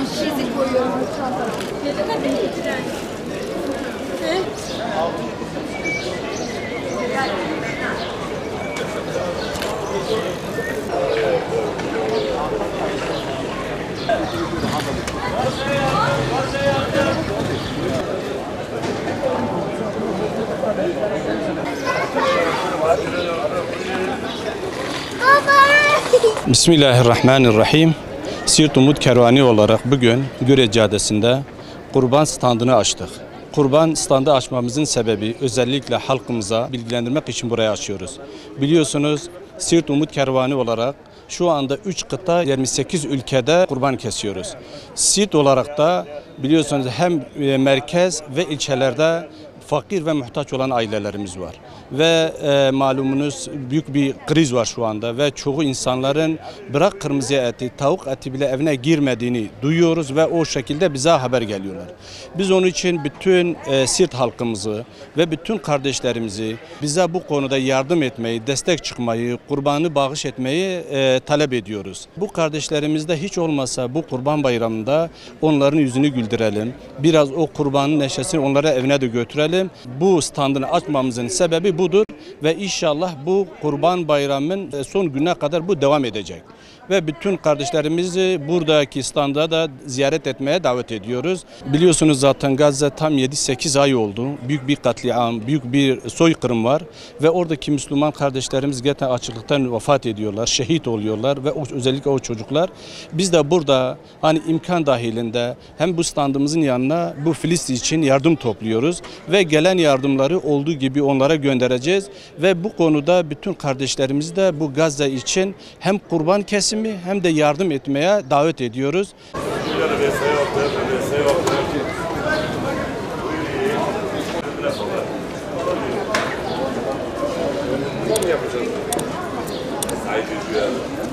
Çizik koyuyorum çantaya. Bismillahirrahmanirrahim. Siirt Umut Kervani olarak bugün Göre Caddesi'nde kurban standını açtık. Kurban standı açmamızın sebebi özellikle halkımıza bilgilendirmek için buraya açıyoruz. Biliyorsunuz Siirt Umut Kervani olarak şu anda 3 kıta 28 ülkede kurban kesiyoruz. Siirt olarak da biliyorsunuz hem merkez ve ilçelerde fakir ve muhtaç olan ailelerimiz var. Ve malumunuz büyük bir kriz var şu anda ve çoğu insanların bırak kırmızı eti, tavuk eti bile evine girmediğini duyuyoruz ve o şekilde bize haber geliyorlar. Biz onun için bütün Siirt halkımızı ve bütün kardeşlerimizi bize bu konuda yardım etmeyi, destek çıkmayı, kurbanı bağış etmeyi talep ediyoruz. Bu kardeşlerimizde hiç olmasa bu kurban bayramında onların yüzünü güldürelim. Biraz o kurbanın neşesini onlara evine de götürelim. Bu standını açmamızın sebebi budur ve inşallah bu kurban bayramının son gününe kadar bu devam edecek. Ve bütün kardeşlerimizi buradaki standa da ziyaret etmeye davet ediyoruz. Biliyorsunuz zaten Gazze tam 7-8 ay oldu. Büyük bir katliam, büyük bir soykırım var. Ve oradaki Müslüman kardeşlerimiz gerçekten açlıktan vefat ediyorlar, şehit oluyorlar ve özellikle o çocuklar. Biz de burada hani imkan dahilinde hem bu standımızın yanına bu Filistin için yardım topluyoruz. Ve gelen yardımları olduğu gibi onlara göndereceğiz. Ve bu konuda bütün kardeşlerimizi de bu Gazze için hem kurban kesimi hem de yardım etmeye davet ediyoruz. Yapacağız. Haydi